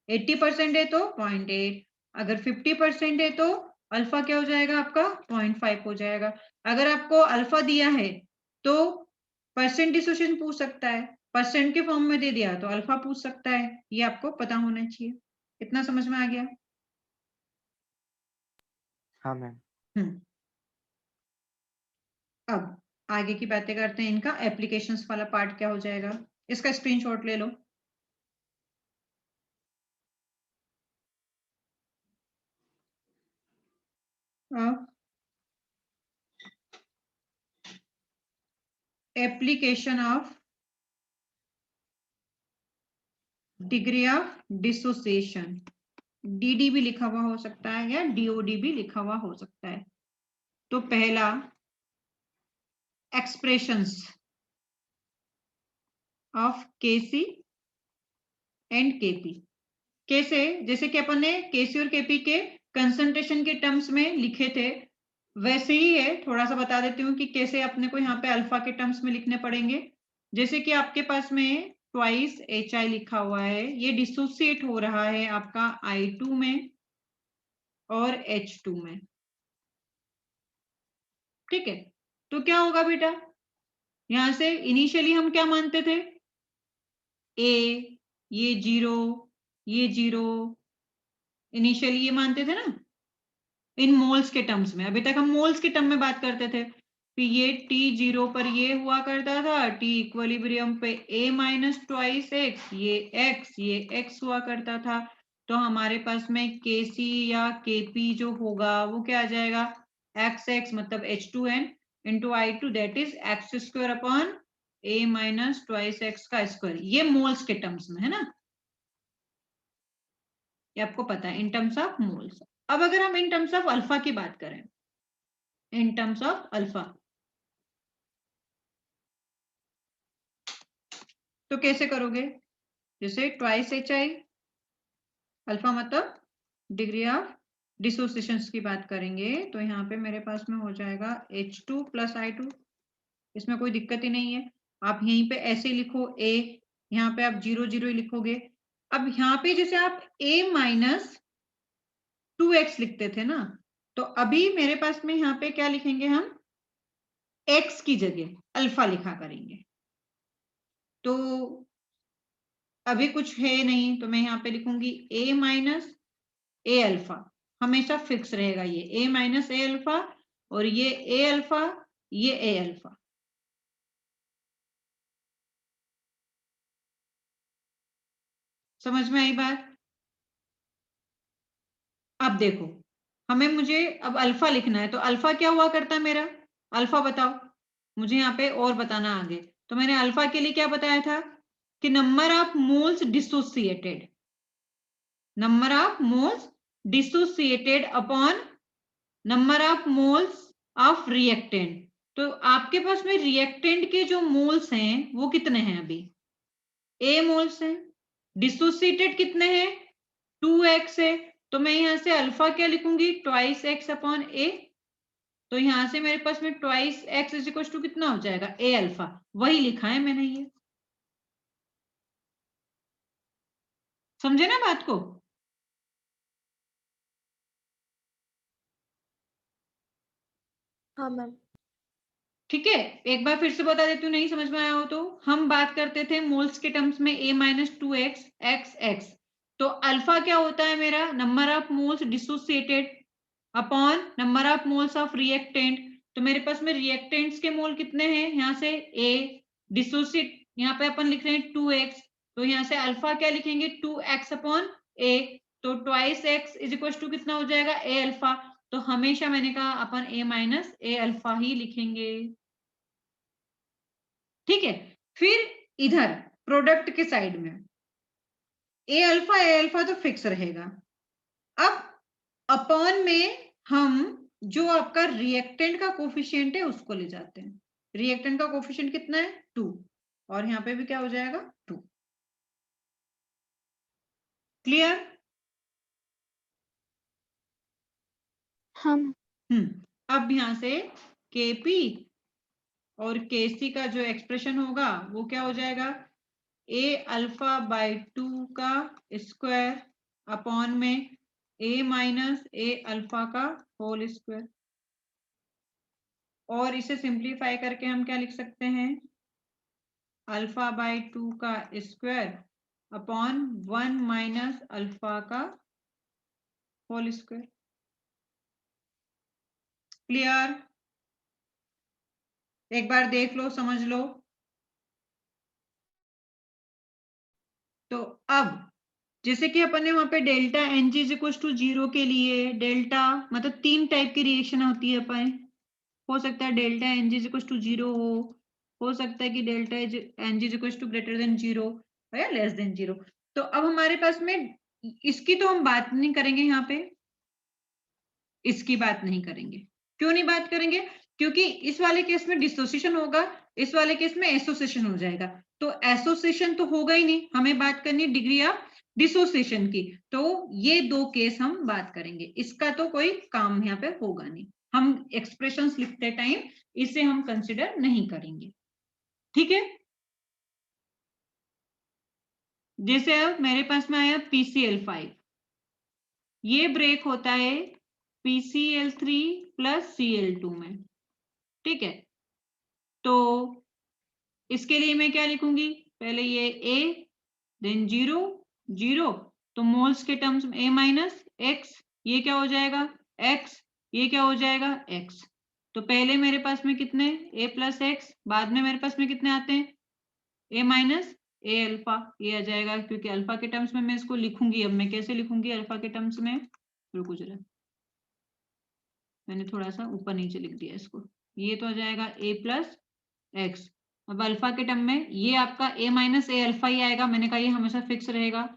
80% है तो 0.8, अगर 50% है तो अल्फा क्या हो जाएगा आपका 0.5 हो जाएगा। अगर आपको अल्फा दिया है तो परसेंट डिसोसिएशन पूछ सकता है, परसेंट के फॉर्म में दे दिया तो अल्फा पूछ सकता है, ये आपको पता होना चाहिए। इतना समझ में आ गया? हाँ मैम। अब आगे की बातें करते हैं, इनका एप्लीकेशंस वाला पार्ट क्या हो जाएगा, इसका स्क्रीनशॉट ले लो। Application of degree of dissociation, DD भी लिखा हुआ हो सकता है या डीओडी भी लिखा हुआ हो सकता है। तो पहला expressions of KC and KP. कैसे, जैसे कि अपन ने केसी और केपी के कंसंट्रेशन के टर्म्स में लिखे थे वैसे ही है, थोड़ा सा बता देती हूँ कि कैसे अपने को यहाँ पे अल्फा के टर्म्स में लिखने पड़ेंगे। जैसे कि आपके पास में ट्वाइस एच आई लिखा हुआ है, ये डिसोसिएट हो रहा है आपका I2 में और H2 में, ठीक है। तो क्या होगा बेटा, यहां से इनिशियली हम क्या मानते थे, ए, ये जीरो, इनिशियली ये मानते थे ना इन मोल्स के टर्म्स में। अभी तक हम मोल्स के टर्म में बात करते थे कि ये T0 पर ये हुआ करता था, T इक्विलिब्रियम पे A माइनस ट्वाइस एक्स, ये x हुआ करता था। तो हमारे पास में Kc या Kp जो होगा वो क्या आ जाएगा, x मतलब H2n into I2 that is x square upon A minus twice x का स्क्वायर, ये मोल्स के टर्म्स में है ना, ये आपको पता है इन टर्म्स ऑफ मोल्स। अब अगर हम इन टर्म्स ऑफ अल्फा की बात करें, इन टर्म्स ऑफ अल्फा तो कैसे करोगे, जैसे ट्वाइस एच आई, अल्फा मतलब डिग्री ऑफ डिसोसिएशन की बात करेंगे तो यहाँ पे मेरे पास में हो जाएगा H2 प्लस I2, इसमें कोई दिक्कत ही नहीं है। आप यहीं पे ऐसे लिखो A, यहाँ पे आप 0 0 ही लिखोगे। अब यहाँ पे जैसे आप A माइनस 2x लिखते थे ना, तो अभी मेरे पास में यहाँ पे क्या लिखेंगे हम, x की जगह अल्फा लिखा करेंगे। तो अभी कुछ है नहीं तो मैं यहाँ पे लिखूंगी A माइनस ए अल्फा, हमेशा फिक्स रहेगा ये A माइनस ए अल्फा, और ये ए अल्फा, ये ए अल्फा। समझ में आई बात? अब देखो मुझे अब अल्फा लिखना है, तो अल्फा क्या हुआ करता है मेरा, अल्फा बताओ मुझे यहाँ पे और बताना आगे। तो मैंने अल्फा के लिए क्या बताया था कि number of moles dissociated, number of moles dissociated upon number of moles of reactant. तो आपके पास में रिएक्टेंट के जो मोल्स हैं वो कितने हैं, अभी A मोल्स हैं, डिसोसिएटेड कितने हैं 2x है, तो मैं यहां से अल्फा क्या लिखूंगी ट्वाइस x अपॉन A। तो यहां से मेरे पास में twice x is equal to कितना हो जाएगा A अल्फा, वही लिखा है मैंने, ये समझे ना बात को? हाँ मैम। ठीक है, एक बार फिर से बता देती हूँ नहीं समझ में आया हो तो। हम बात करते थे मोल्स के टर्म्स में A माइनस 2x x, तो अल्फा क्या होता है मेरा, number of moles dissociated upon number of moles of reactant. तो मेरे पास में रिएक्टेंट्स के मोल कितने हैं, यहाँ से A, डिसोसिएट यहाँ पे अपन लिख रहे हैं 2x, तो यहाँ से अल्फा क्या लिखेंगे 2x अपॉन A, तो twice x is equal to कितना हो जाएगा A अल्फा। तो हमेशा मैंने कहा अपन A माइनस A अल्फा ही लिखेंगे, ठीक है। फिर इधर प्रोडक्ट के साइड में ए अल्फा तो फिक्स रहेगा। अब अपॉन में हम जो आपका रिएक्टेंट का कोफिशिएंट है उसको ले जाते हैं, रिएक्टेंट का कोफिशिएंट कितना है 2, और यहाँ पे भी क्या हो जाएगा 2। क्लियर? हाँ। अब यहाँ से Kp और Kc का जो एक्सप्रेशन होगा वो क्या हो जाएगा, A अल्फा बाई 2 का स्क्वायर अपॉन में a माइनस ए अल्फा का होल स्क्वायर, और इसे सिंप्लीफाई करके हम क्या लिख सकते हैं, अल्फा बाय 2 का स्क्वायर अपॉन 1 माइनस अल्फा का होल स्क्वायर। क्लियर? एक बार देख लो, समझ लो। तो अब जैसे कि अपन ने वहां पे delta N G is equal to 0 के लिए डेल्टा, मतलब 3 टाइप की रिएक्शन होती है अपन, हो सकता है delta N G is equal to 0 हो सकता है कि delta N G is equal to greater than 0 या लेस देन 0। तो अब हमारे पास में इसकी तो हम बात नहीं करेंगे, यहाँ पे इसकी बात नहीं करेंगे। क्यों नहीं बात करेंगे? क्योंकि इस वाले केस में डिसोसिएशन होगा, इस वाले केस में एसोसिएशन हो जाएगा। तो एसोसिएशन तो होगा ही नहीं, हमें बात करनी डिग्री ऑफ डिसोसिएशन की। तो ये दो केस हम बात करेंगे, इसका तो कोई काम यहाँ पे होगा नहीं। हम एक्सप्रेशंस लिखते टाइम इसे हम कंसिडर नहीं करेंगे, ठीक है। जैसे अब मेरे पास में आया PCl5, ये ब्रेक होता है PCl3 प्लस Cl2 में, ठीक है। तो इसके लिए मैं क्या लिखूंगी, पहले ये A देन 0 0, तो मोल्स के टर्म्स में A माइनस एक्स, ये क्या हो जाएगा x, ये क्या हो जाएगा x। तो पहले मेरे पास में कितने A प्लस एक्स, बाद में मेरे पास में कितने आते हैं A माइनस ए अल्फा, ये आ जाएगा। क्योंकि अल्फा के टर्म्स में मैं इसको लिखूंगी, अब मैं कैसे लिखूंगी अल्फा के टर्म्स में, रुको जरा, मैंने थोड़ा सा ऊपर नीचे लिख दिया इसको। ये तो आ जाएगा A प्लस एक्स। अब अल्फा के टर्म में ये आपका A माइनस ए अल्फा ही आएगा, मैंने कहा ये हमेशा फिक्स रहेगा,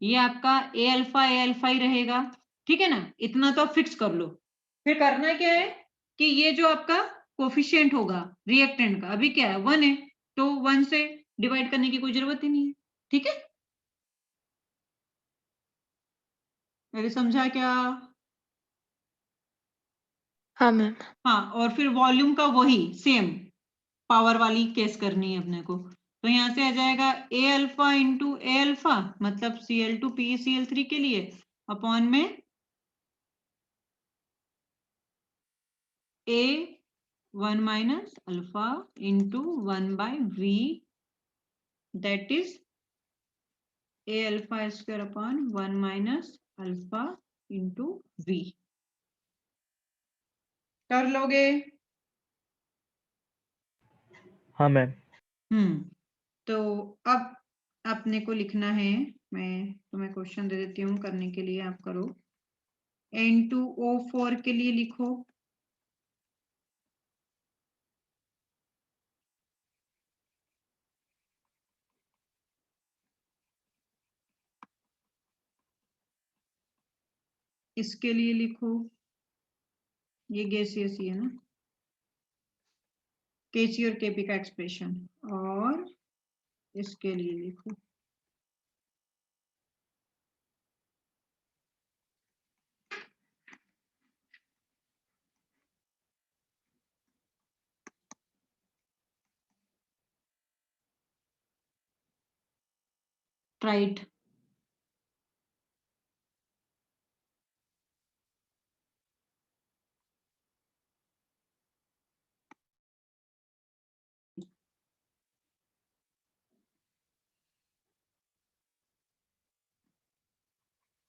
ये आपका ए अल्फा ही रहेगा, ठीक है ना। इतना तो आप फिक्स कर लो। फिर करना क्या है कि ये जो आपका कोफिशिएंट होगा रिएक्टेंट का, अभी क्या है 1 है, तो 1 से डिवाइड करने की कोई जरूरत ही नहीं है, ठीक है। मैंने समझा क्या? हाँ मैम। हाँ, और फिर वॉल्यूम का वही सेम पावर वाली केस करनी है अपने को। तो यहाँ से आ जाएगा A alpha into A alpha, मतलब Cl2 PeCl3 के लिए अपॉन में A1 minus alpha into 1 by V, that is A alpha square upon 1 minus alpha into V। कर लोगे? हाँ मैम। तो अब अपने को लिखना है, मैं तुम्हें क्वेश्चन दे देती हूँ करने के लिए, आप करो। N2O4 के लिए लिखो, इसके लिए लिखो, ये गैसियस ही है ना, केसी और केपी का एक्सप्रेशन, और इसके लिए लिखो ट्राइट।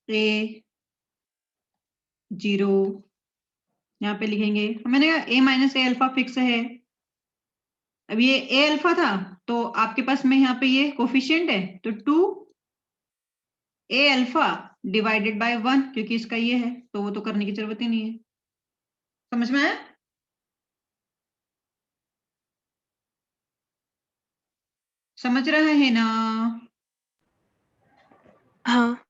ए 0 यहाँ पे लिखेंगे, मैंने कहा ए माइनस ए अल्फा फिक्स है। अब ये ए अल्फा था, तो आपके पास में यहाँ पे ये कोफिशिएंट है, तो 2 ए अल्फा डिवाइडेड बाय 1, क्योंकि इसका ये है तो वो तो करने की जरूरत ही नहीं है। समझ में आया? समझ रहा है ना? हाँ।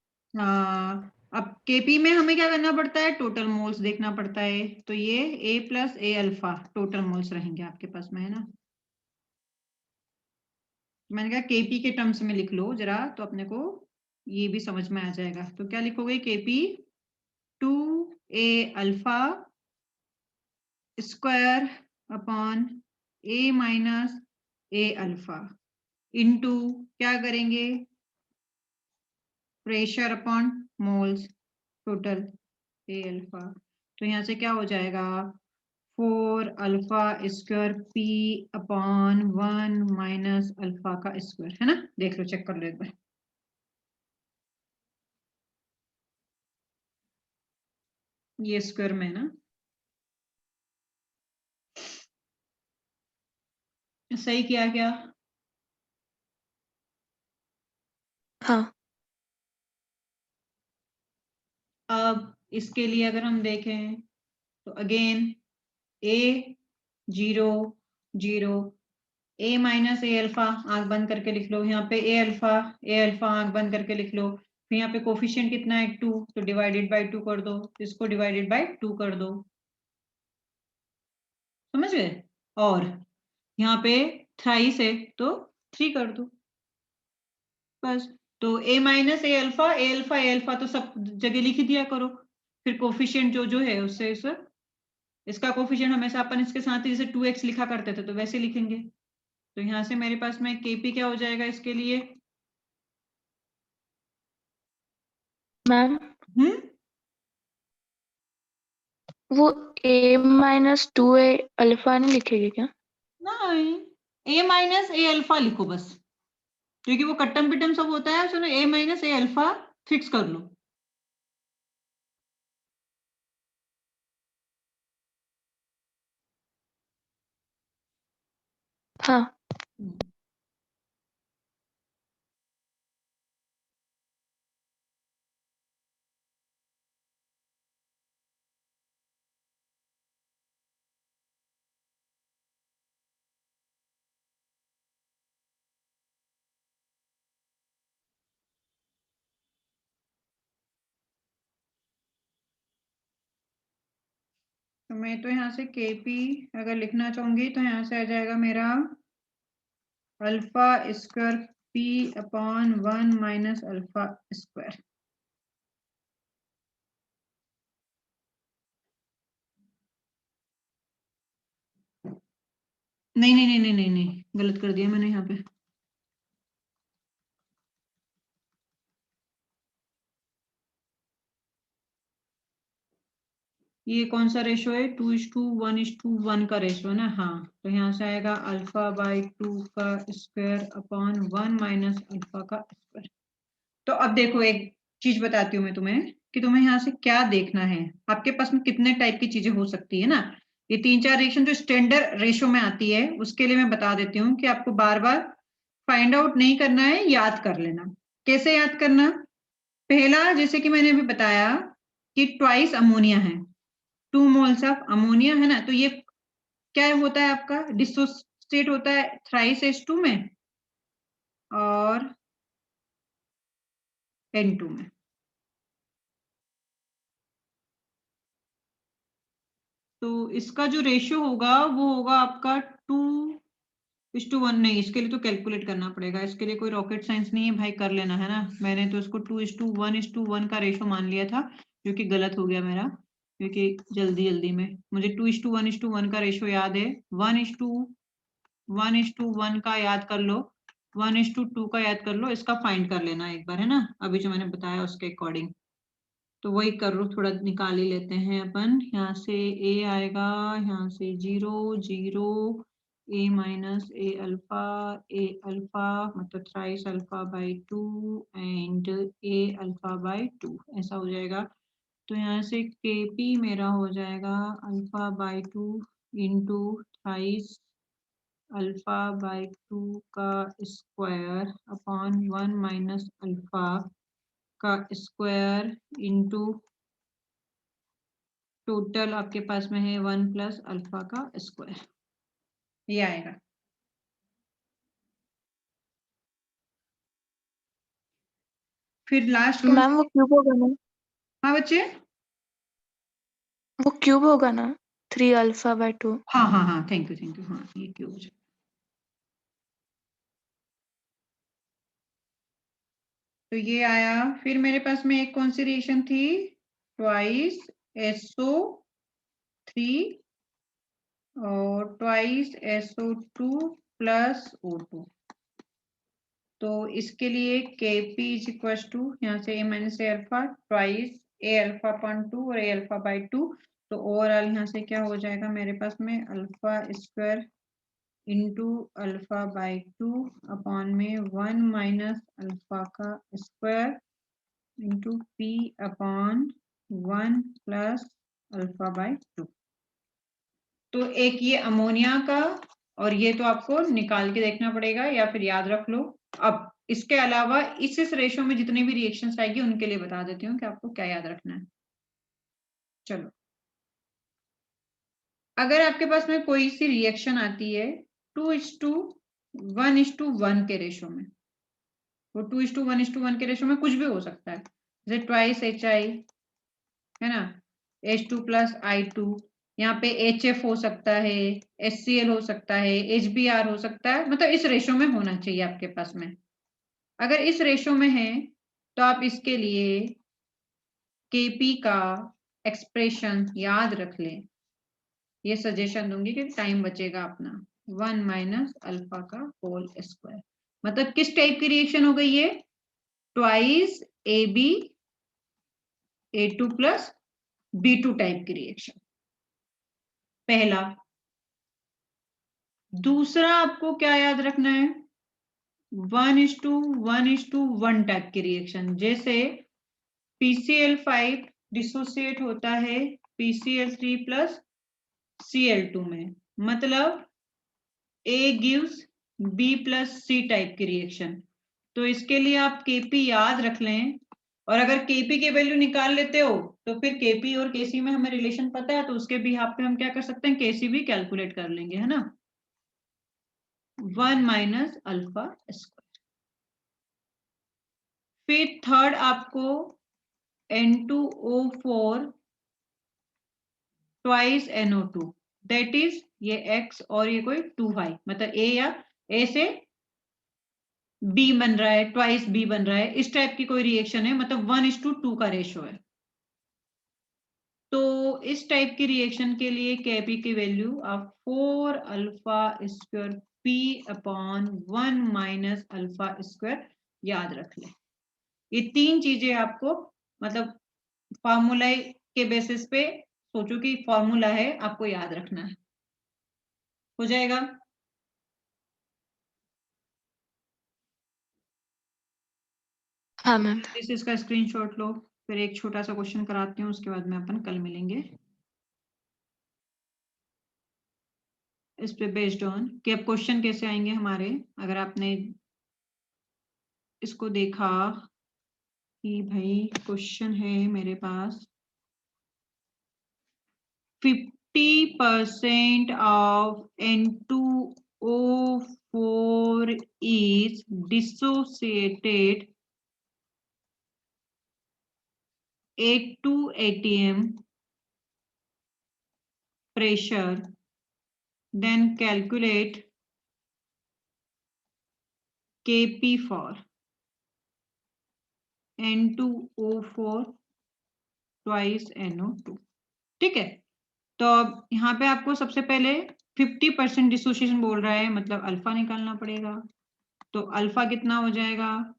अब केपी में हमें क्या करना पड़ता है, टोटल मोल्स देखना पड़ता है। तो ये ए प्लस ए अल्फा टोटल मोल्स रहेंगे आपके पास में, है ना। मैंने कहा केपी के टर्म्स में लिख लो जरा, तो अपने को ये भी समझ में आ जाएगा। तो क्या लिखोगे, KP 2a alpha square upon a minus A alpha into क्या करेंगे, pressure upon moles total A alpha, तो यहाँ से क्या हो जाएगा 4 alpha square P upon 1 minus alpha का स्क्वायर, है ना। देख लो, चेक कर लो एक बार। ये स्क्वायर में है ना, सही किया क्या? हाँ अब इसके लिए अगर हम देखें तो अगेन ए 0 0, ए माइनस ए अल्फा आंख बंद करके लिख लो, यहाँ पे ए अल्फा आंख बंद करके लिख लो, फिर यहाँ पे कोफिशिएंट कितना है 2, तो डिवाइडेड बाय 2 कर दो, इसको डिवाइडेड बाय 2 कर दो, समझ गए। और यहाँ पे थ्राइस है तो 3 कर दो बस। तो ए माइनस ए अल्फा तो सब जगह लिख ही दिया करो, फिर कोफिशिएंट जो जो है उससे इसका कोफिशिएंट हमेशा अपन इसके साथ ही जैसे 2x लिखा करते थे तो वैसे लिखेंगे। तो यहाँ से मेरे पास में केपी क्या हो जाएगा इसके लिए? मैम, हम्म, वो a माइनस 2a अल्फा नहीं लिखेगी क्या? नहीं, ए माइनस ए अल्फा लिखो बस, क्योंकि वो कट्टम पिटम सब होता है, सुनो ए माइनस ए अल्फा फिक्स कर लो। हाँ तो मैं तो यहाँ से केपी अगर लिखना चाहूंगी तो यहाँ से आ जाएगा मेरा alpha square P upon 1 minus alpha square. नहीं नहीं नहीं नहीं नहीं नहीं, गलत कर दिया मैंने यहाँ पे। ये कौन सा रेशो है? 2:1:1 का रेशो है ना। हाँ, तो यहाँ से आएगा अल्फा बाई 2 का स्क्वायर अपॉन 1 माइनस अल्फा का स्क्वायर। तो अब देखो, एक चीज बताती हूँ मैं तुम्हें कि तुम्हें यहाँ से क्या देखना है। आपके पास में कितने टाइप की चीजें हो सकती है ना, ये 3-4 रिएक्शन जो स्टैंडर्ड रेशो में आती है उसके लिए मैं बता देती हूँ कि आपको बार बार फाइंड आउट नहीं करना है, याद कर लेना। कैसे याद करना? पहला, जैसे कि मैंने अभी बताया कि ट्वाइस अमोनिया है, 2 मोल्स ऑफ अमोनिया, है ना। तो ये क्या होता है आपका? डिसोसिएट होता है थ्राइस H2 में और N2 में। तो इसका जो रेशियो होगा वो होगा आपका 2:1। नहीं, इसके लिए तो कैलकुलेट करना पड़ेगा, इसके लिए कोई रॉकेट साइंस नहीं है भाई, कर लेना है ना। मैंने तो इसको 2:1:1 का रेशियो मान लिया था, जो कि गलत हो गया मेरा, क्योंकि जल्दी जल्दी में मुझे 2:1:1 का रेशियो याद है। 1:1:1 का याद कर लो, 1:2 का याद कर लो, इसका फाइंड कर लेना एक बार, है ना, अभी जो मैंने बताया उसके अकॉर्डिंग। तो वही कर लो, थोड़ा निकाल ही लेते हैं अपन। यहाँ से ए आएगा, यहाँ से 0 0, ए माइनस ए अल्फा मतलब thrice alpha by 2 and A alpha by 2, ऐसा हो जाएगा। तो यहाँ से केपी मेरा हो जाएगा alpha by 2 into thrice alpha by 2 का स्क्वायर अपॉन 1 माइनस अल्फा का स्क्वायर इंटू टोटल आपके पास में है 1 प्लस अल्फा का स्क्वायर, ये आएगा। फिर लास्ट कौन मैम, सा? वो क्यूब होगा ना? हाँ बच्चे, वो क्यूब होगा ना, 3 अल्फा बाय 2। हाँ हाँ हाँ, थैंक यू, हाँ ये क्यों हो जाए। तो ये आया। फिर मेरे पास में एक कौन सी रिएक्शन थी? ट्वाइस SO3 और ट्वाइस SO2 प्लस O2। तो इसके लिए Kp इज इक्वल टू यहाँ से a minus A alpha twice A alpha upon 2 और ए अल्फा बाई 2। तो ओवरऑल यहाँ से क्या हो जाएगा मेरे पास में alpha square into alpha by 2 upon में 1 माइनस अल्फा का square into P upon 1 plus alpha by 2। तो एक ये अमोनिया का और ये तो आपको निकाल के देखना पड़ेगा या फिर याद रख लो। अब इसके अलावा इस रेशो में जितने भी रिएक्शंस आएगी उनके लिए बता देती हूँ कि आपको क्या याद रखना है। चलो, अगर आपके पास में कोई सी रिएक्शन आती है 2:1:1 के रेशो में, वो 2:1:1 के रेशो में कुछ भी हो सकता है, जैसे ट्वाइस HI है ना, H2 प्लस I2, यहाँ पे HF हो सकता है, HCl हो सकता है, HBr हो सकता है, मतलब इस रेशो में होना चाहिए आपके पास में। अगर इस रेशो में है तो आप इसके लिए Kp का एक्सप्रेशन याद रख लें। ये सजेशन दूंगी कि टाइम बचेगा अपना। 1 माइनस अल्फा का होल स्क्वायर, मतलब किस टाइप की रिएक्शन हो गई है, twice AB A2 plus B2 type की रिएक्शन, पहला। दूसरा आपको क्या याद रखना है, 1:1:1 टाइप की रिएक्शन, जैसे PCl5 डिसोसिएट होता है PCl3 प्लस Cl2 में, मतलब A gives B plus C type की रिएक्शन। तो इसके लिए आप Kp याद रख लें, और अगर Kp की वैल्यू निकाल लेते हो तो फिर Kp और Kc में हमें रिलेशन पता है, तो उसके बिहाफ पे हम क्या कर सकते हैं, Kc भी कैलकुलेट कर लेंगे, है ना। 1 माइनस अल्फा स्क्वायर। फिर थर्ड आपको N2O4 twice NO2, that is ये X और ये कोई 2 है, मतलब A या A से B बन रहा है, ट्वाइस B बन रहा है, इस टाइप की कोई रिएक्शन है, मतलब 1:2 का रेशो है। तो इस टाइप की रिएक्शन के लिए Kp की वैल्यू आप 4 alpha square P upon 1 minus alpha square याद रख लें। ये तीन चीजें आपको, मतलब फॉर्मूला के बेसिस पे सोचो कि फॉर्मूला है, आपको याद रखना है, हो जाएगा। हाँ मैम। इसका स्क्रीनशॉट लो, फिर एक छोटा सा क्वेश्चन कराती हूँ, उसके बाद में अपन कल मिलेंगे। इस पे बेस्ड ऑन कि अब क्वेश्चन कैसे आएंगे हमारे, अगर आपने इसको देखा कि भाई क्वेश्चन है मेरे पास 50% of N2O4 is dissociated at 2 atm pressure, then calculate Kp for N2O4 twice NO2। ठीक है, तो अब यहाँ पे आपको सबसे पहले 50% डिसोसिएशन बोल रहा है, मतलब अल्फा निकालना पड़ेगा। तो अल्फा कितना हो जाएगा,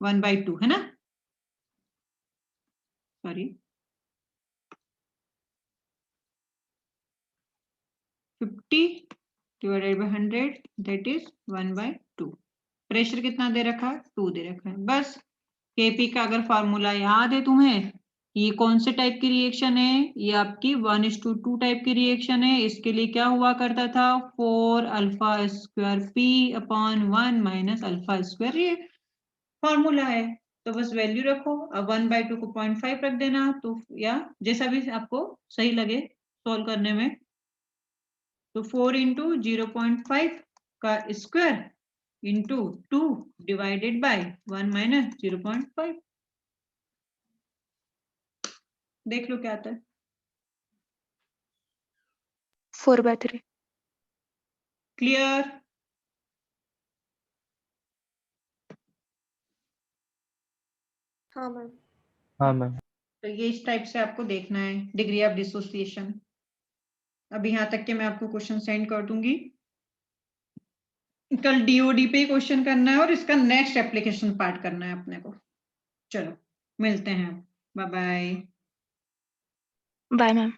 1/2 है ना, sorry 50 divided by 100 that is 1/2। Pressure कितना दे रखा है, 2 दे रखा है। बस Kp का अगर फॉर्मूला याद है तुम्हें, ये कौन से टाइप की रिएक्शन है, ये आपकी 1:2 टाइप की रिएक्शन है। इसके लिए क्या हुआ करता था, 4 alpha square P upon 1 minus alpha square, ये फॉर्मूला है। तो बस वैल्यू रखो, अब 1/2 को 0.5 रख देना, तो या जैसा भी आपको सही लगे सॉल्व करने में। तो 4 इंटू 0.5 का square into 2 divided by 1 minus 0.5, देख लो क्या आता है। 4/3। क्लियर। हाँ मैम। हाँ मैम। तो ये इस टाइप से आपको देखना है डिग्री ऑफ डिसोसिएशन। अब यहाँ तक के मैं आपको क्वेश्चन सेंड कर दूंगी, कल डीओडी पे ही क्वेश्चन करना है और इसका नेक्स्ट एप्लीकेशन पार्ट करना है अपने को। चलो मिलते हैं, बाय बाय। Bye ma'am.